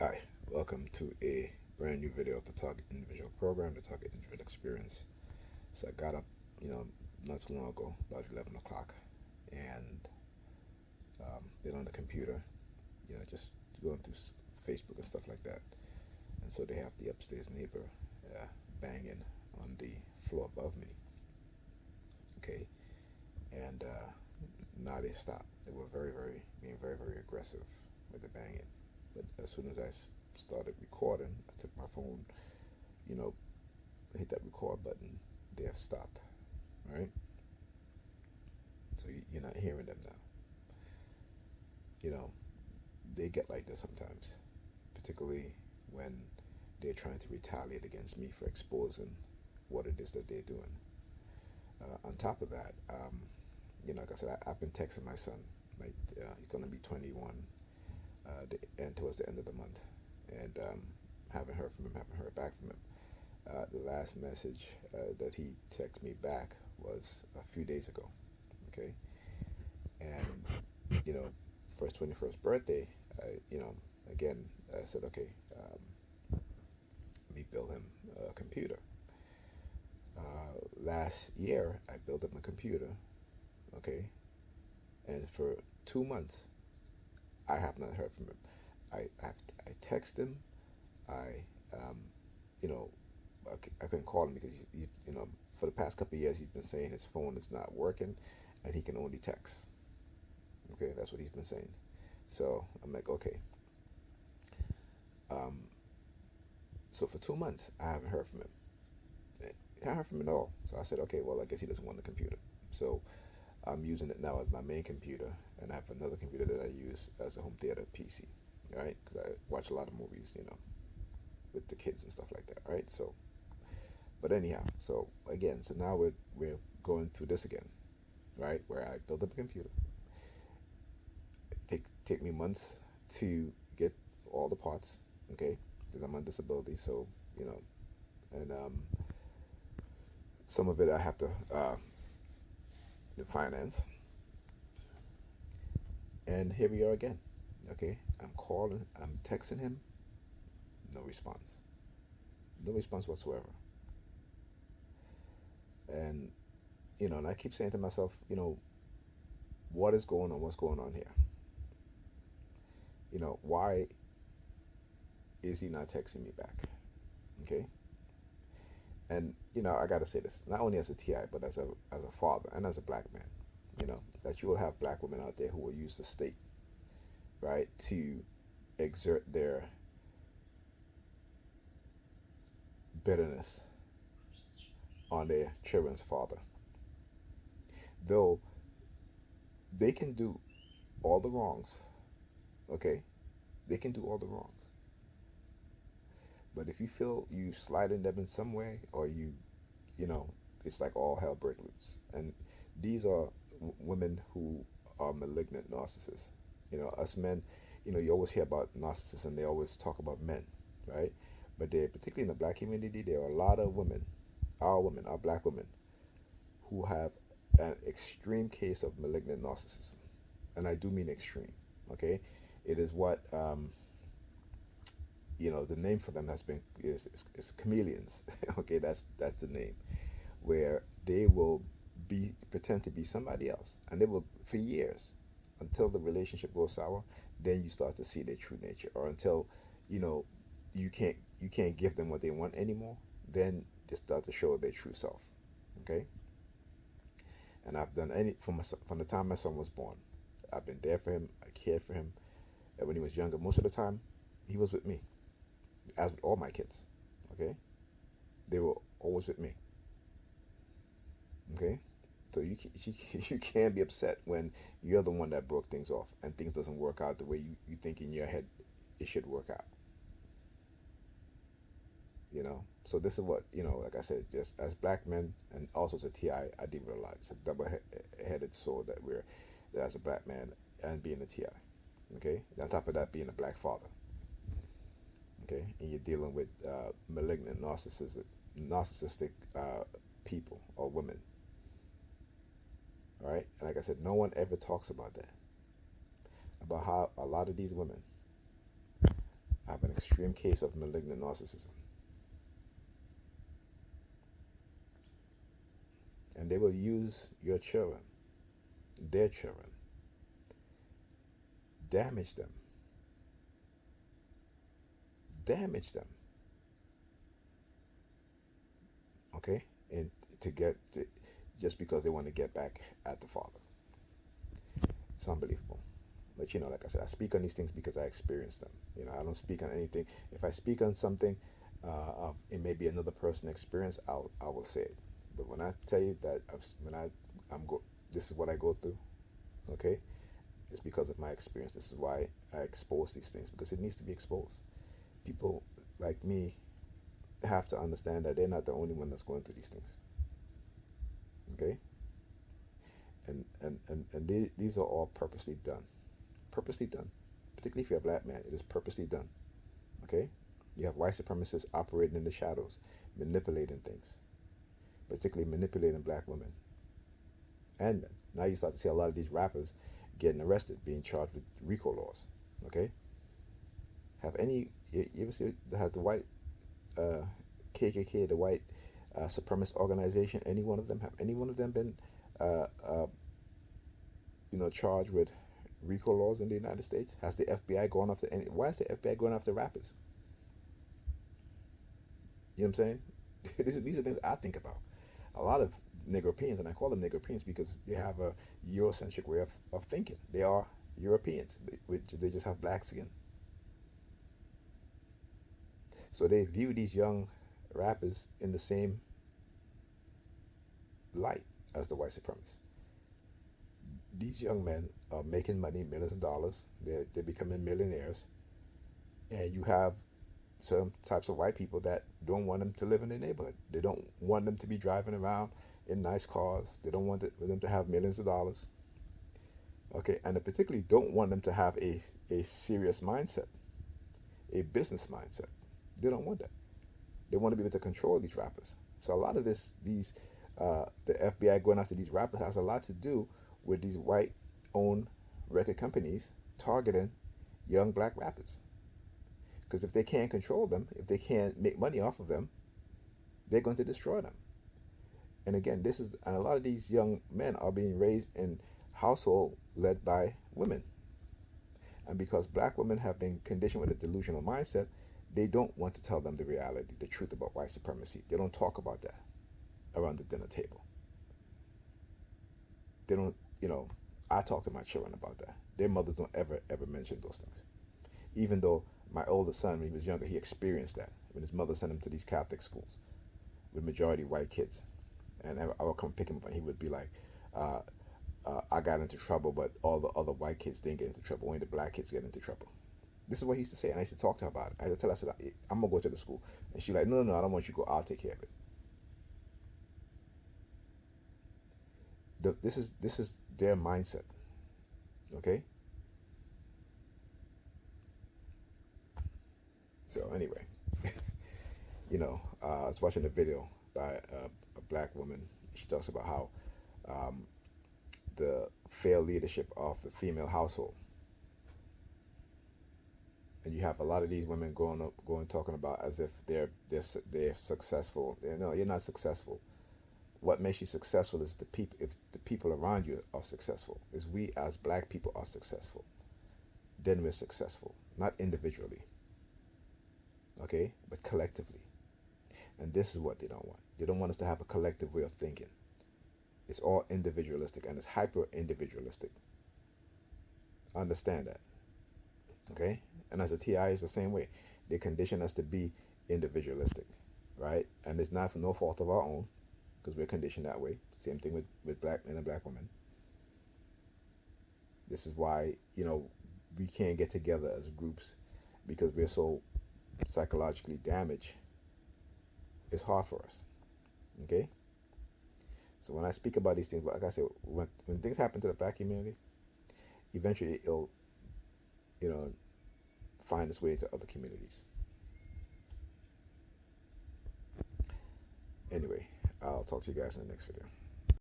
Hi, welcome to a brand new video of the Target Individual Program, the Target Individual Experience. So I got up, you know, not too long ago, about 11 o'clock, and been on the computer, just going through Facebook and stuff like that. And so they have the upstairs neighbor uh, banging on the floor above me, okay? And now they stopped. They were being very aggressive with the banging. But as soon as I started recording, I took my phone, you know, hit that record button. They have stopped, right? So you're not hearing them now. You know, they get like this sometimes, particularly when they're trying to retaliate against me for exposing what it is that they're doing. On top of that, like I said, I've been texting my son. Right, he's gonna be 21, and towards the end of the month, and haven't heard from him, haven't heard back from him. The last message that he texted me back was a few days ago. Okay, and for his 21st birthday, again, I said, okay, let me build him a computer. Last year, I built him a computer. Okay, and for 2 months, I have not heard from him. I text him. I um, you know I couldn't call him because for the past couple of years he's been saying his phone is not working, and he can only text. Okay, that's what he's been saying. So I'm like, okay. Um, so for 2 months I haven't heard from him. I haven't heard from him at all. So I said, okay, well I guess he doesn't want the computer. So I'm using it now as my main computer, and I have another computer that I use as a home theater PC. All right, because I watch a lot of movies, with the kids and stuff like that. Right, so but anyhow, so again, so now we're going through this again, right? Where I build up a computer. Take me months to get all the parts, okay? Because I'm on disability, so you know, and some of it I have to finance. And here we are again, okay? I'm calling, I'm texting him, no response, no response whatsoever. And and I keep saying to myself, what is going on? What's going on here? Why is he not texting me back? Okay. And I gotta say this, not only as a TI, but as a father and as a black man, that you will have black women out there who will use the state, right, to exert their bitterness on their children's father. Though they can do all the wrongs, okay? They can do all the wrongs. But if you feel you slighting them in some way, or you know, it's like all hell break loose. And these are women who are malignant narcissists. Us men, you always hear about narcissists and they always talk about men, right? But they, particularly in the black community, there are a lot of women, our black women, who have an extreme case of malignant narcissism. And I do mean extreme, okay? It is what, the name for them has been is chameleons. Okay, that's the name, where they will pretend to be somebody else, and they will for years, until the relationship goes sour. Then you start to see their true nature, or until you know you can't give them what they want anymore. Then they start to show their true self. Okay, and I've done any from the time my son was born. I've been there for him. I cared for him. And when he was younger, most of the time, he was with me, as with all my kids. Okay, they were always with me. Okay, so you can't be upset when you're the one that broke things off and things doesn't work out the way you think in your head it should work out. So this is what, like I said, just as black men and also as a TI, I deal with a lot. It's a double-headed sword that as a black man and being a TI. Okay, on top of that, being a black father. Okay, and you're dealing with malignant narcissistic people or women. All right, and like I said, no one ever talks about that, about how a lot of these women have an extreme case of malignant narcissism. And they will use your children, their children, damage them, okay? And just because they want to get back at the father. It's unbelievable. But like I said, I speak on these things because I experience them. I don't speak on anything. If I speak on something, it may be another person's experience, I will say it. But when I tell you that this is what I go through, okay? It's because of my experience. This is why I expose these things, because it needs to be exposed. People like me have to understand that they're not the only one that's going through these things. Okay? And these are all purposely done. Purposely done. Particularly if you're a black man, it is purposely done. Okay? You have white supremacists operating in the shadows, manipulating things, particularly manipulating black women and men. Now you start to see a lot of these rappers getting arrested, being charged with RICO laws. Okay? You ever see the white KKK, the white supremacist organization? Any one of them been charged with RICO laws in the United States? Has the FBI gone after why is the FBI going after rappers? You know what I'm saying? These are things I think about. A lot of Negropeans, and I call them Negropeans because they have a Eurocentric way of thinking. They are Europeans, which they just have black skin. So they view these young rappers in the same light as the white supremacists. These young men are making money, millions of dollars. They're becoming millionaires. And you have some types of white people that don't want them to live in their neighborhood. They don't want them to be driving around in nice cars. They don't want them to have millions of dollars. Okay, and they particularly don't want them to have a serious mindset, a business mindset. They don't want that. They want to be able to control these rappers. So a lot of the FBI going after these rappers has a lot to do with these white-owned record companies targeting young black rappers. Because if they can't control them, if they can't make money off of them, they're going to destroy them. And again, and a lot of these young men are being raised in household led by women. And because black women have been conditioned with a delusional mindset, they don't want to tell them the reality, the truth about white supremacy. They don't talk about that around the dinner table. They don't, I talk to my children about that. Their mothers don't ever mention those things. Even though my oldest son, when he was younger, he experienced that when his mother sent him to these Catholic schools with majority white kids. And I would come pick him up and he would be like, I got into trouble, but all the other white kids didn't get into trouble. Only the black kids get into trouble. This is what he used to say, and I used to talk to her about it. I used to tell her, I said, I'm going to go to the school. And she's like, no, I don't want you to go. I'll take care of it. This is their mindset, okay? So anyway, I was watching a video by a black woman. She talks about how the failed leadership of the female household. And you have a lot of these women going talking about as if they're successful. No, you're not successful. What makes you successful is if the people around you are successful. Is we as black people are successful. Then we're successful, not individually. Okay, but collectively. And this is what they don't want. They don't want us to have a collective way of thinking. It's all individualistic, and it's hyper individualistic. Understand that. Okay? And as a TI, it's the same way. They condition us to be individualistic, right? And it's not for no fault of our own, because we're conditioned that way. Same thing with black men and black women. This is why, we can't get together as groups, because we're so psychologically damaged. It's hard for us. Okay? So when I speak about these things, like I said, when things happen to the black community, eventually it'll, find its way to other communities. Anyway, I'll talk to you guys in the next video.